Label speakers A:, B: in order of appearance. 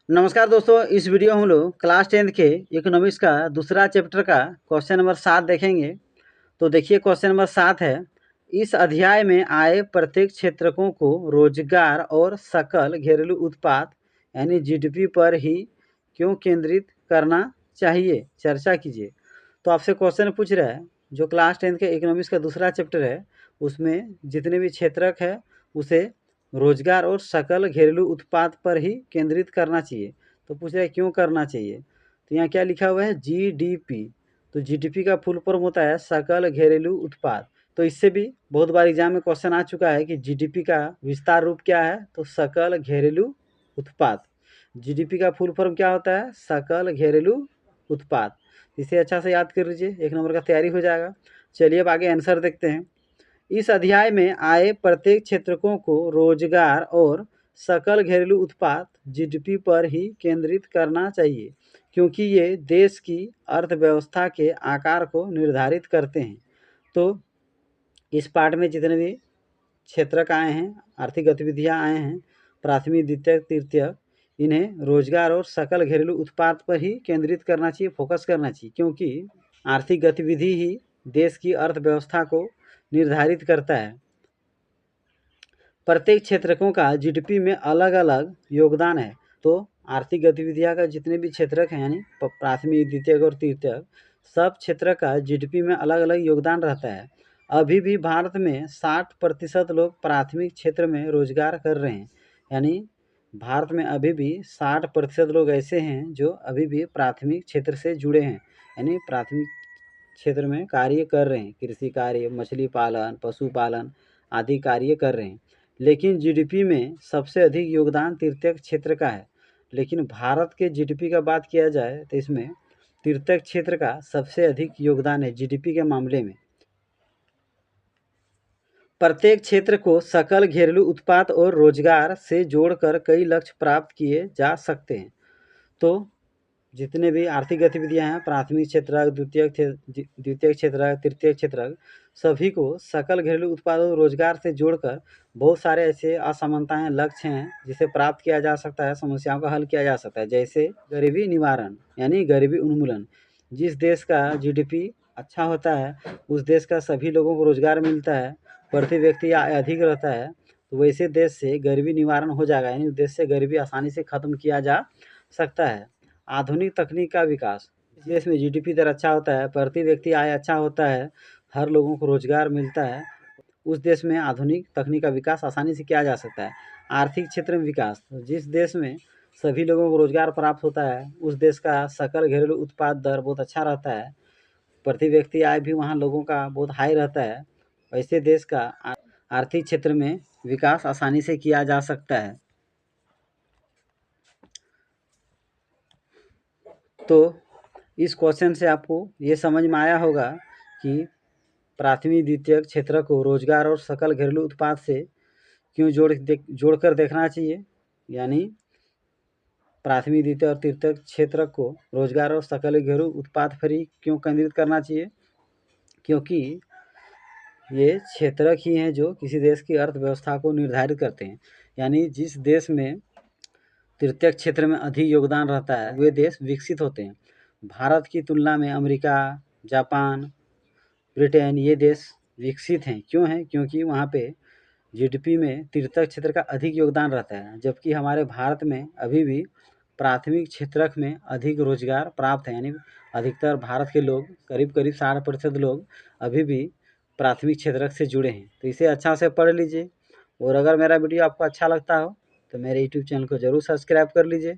A: नमस्कार दोस्तों, इस वीडियो में हम लोग क्लास 10th के इकोनॉमिक्स का दूसरा चैप्टर का क्वेश्चन नंबर 7 देखेंगे। तो देखिए क्वेश्चन नंबर 7 है, इस अध्याय में आए प्रत्येक क्षेत्रकों को रोजगार और सकल घरेलू उत्पाद यानी जीडीपी पर ही क्यों केंद्रित करना चाहिए, चर्चा कीजिए। तो आपसे क्वेश्चन पूछ रहा है, जो क्लास 10th के इकोनॉमिक्स का दूसरा चैप्टर है उसमें जितने भी क्षेत्रक है उसे रोजगार और सकल घरेलू उत्पाद पर ही केंद्रित करना चाहिए। तो पूछ रहा है क्यों करना चाहिए। तो यहाँ क्या लिखा हुआ है, जीडीपी। तो जीडीपी का फुल फॉर्म होता है सकल घरेलू उत्पाद। तो इससे भी बहुत बार एग्जाम में क्वेश्चन आ चुका है कि जीडीपी का विस्तार रूप क्या है, तो सकल घरेलू उत्पाद। जीडीपी का फुल फॉर्म क्या होता है, सकल घरेलू उत्पाद। इसे अच्छा से याद कर लीजिए, 1 नंबर का तैयारी हो जाएगा। चलिए अब आगे आंसर देखते हैं। इस अध्याय में आए प्रत्येक क्षेत्रकों को रोजगार और सकल घरेलू उत्पाद जीडीपी पर ही केंद्रित करना चाहिए, क्योंकि ये देश की अर्थव्यवस्था के आकार को निर्धारित करते हैं। तो इस पार्ट में जितने भी क्षेत्रक आए हैं, आर्थिक गतिविधियां आए हैं, प्राथमिक द्वितीयक तृतीयक, इन्हें रोजगार और सकल घरेलू उत्पाद पर ही केंद्रित करना चाहिए, फोकस करना चाहिए, क्योंकि आर्थिक गतिविधि ही देश की अर्थव्यवस्था को निर्धारित करता है। प्रत्येक क्षेत्रकों का जीडीपी में अलग अलग योगदान है। तो आर्थिक गतिविधियां का जितने भी क्षेत्रक हैं यानी प्राथमिक द्वितीयक और तृतीयक, सब क्षेत्र का जीडीपी में अलग अलग योगदान रहता है। अभी भी भारत में 60% लोग प्राथमिक क्षेत्र में रोजगार कर रहे हैं, यानी भारत में अभी भी 60% लोग ऐसे हैं जो अभी भी प्राथमिक क्षेत्र से जुड़े हैं, यानी प्राथमिक क्षेत्र में कार्य कर रहे हैं, कृषि कार्य, मछली पालन, पशुपालन आदि कार्य कर रहे हैं। लेकिन जीडीपी में सबसे अधिक योगदान तृतीयक क्षेत्र का है। लेकिन भारत के जीडीपी का बात किया जाए तो इसमें तृतीयक क्षेत्र का सबसे अधिक योगदान है जीडीपी के मामले में। प्रत्येक क्षेत्र को सकल घरेलू उत्पाद और रोजगार से जोड़कर कई लक्ष्य प्राप्त किए जा सकते हैं। तो जितने भी आर्थिक गतिविधियां हैं, प्राथमिक क्षेत्र, द्वितीयक क्षेत्र, तृतीयक क्षेत्र, सभी को सकल घरेलू उत्पाद और रोजगार से जोड़कर बहुत सारे ऐसे असमानताएं, लक्ष्य हैं जिसे प्राप्त किया जा सकता है, समस्याओं का हल किया जा सकता है। जैसे गरीबी निवारण यानी गरीबी उन्मूलन। जिस देश का जीडीपी अच्छा होता है उस देश का सभी लोगों को रोजगार मिलता है, प्रति व्यक्ति आय अधिक रहता है, तो वैसे देश से गरीबी निवारण हो जाएगा, यानी उस देश से गरीबी आसानी से खत्म किया जा सकता है। आधुनिक तकनीक का विकास। जिस देश में जीडीपी दर अच्छा होता है, प्रति व्यक्ति आय अच्छा होता है, हर लोगों को रोजगार मिलता है, उस देश में आधुनिक तकनीक का विकास आसानी से किया जा सकता है। आर्थिक क्षेत्र में विकास। जिस देश में सभी लोगों को रोजगार प्राप्त होता है उस देश का सकल घरेलू उत्पाद दर बहुत अच्छा रहता है, प्रति व्यक्ति आय भी वहाँ लोगों का बहुत हाई रहता है। ऐसे देश का आर्थिक क्षेत्र में विकास आसानी से किया जा सकता है। तो इस क्वेश्चन से आपको ये समझ में आया होगा कि प्राथमिक द्वितीयक क्षेत्र को रोजगार और सकल घरेलू उत्पाद से क्यों जोड़कर देखना चाहिए, यानी प्राथमिक द्वितीय और तृतीयक क्षेत्र को रोजगार और सकल घरेलू उत्पाद पर ही क्यों केंद्रित करना चाहिए, क्योंकि ये क्षेत्रक ही हैं जो किसी देश की अर्थव्यवस्था को निर्धारित करते हैं। यानी जिस देश में तृतीयक क्षेत्र में अधिक योगदान रहता है वे देश विकसित होते हैं। भारत की तुलना में अमेरिका, जापान, ब्रिटेन ये देश विकसित हैं। क्यों हैं? क्योंकि वहाँ पे जीडीपी में तृतीयक क्षेत्र का अधिक योगदान रहता है, जबकि हमारे भारत में अभी भी प्राथमिक क्षेत्रक में अधिक रोजगार प्राप्त है, यानी अधिकतर भारत के लोग करीब करीब 60% लोग अभी भी प्राथमिक क्षेत्रक से जुड़े हैं। तो इसे अच्छा से पढ़ लीजिए, और अगर मेरा वीडियो आपको अच्छा लगता हो तो मेरे यूट्यूब चैनल को ज़रूर सब्सक्राइब कर लीजिए।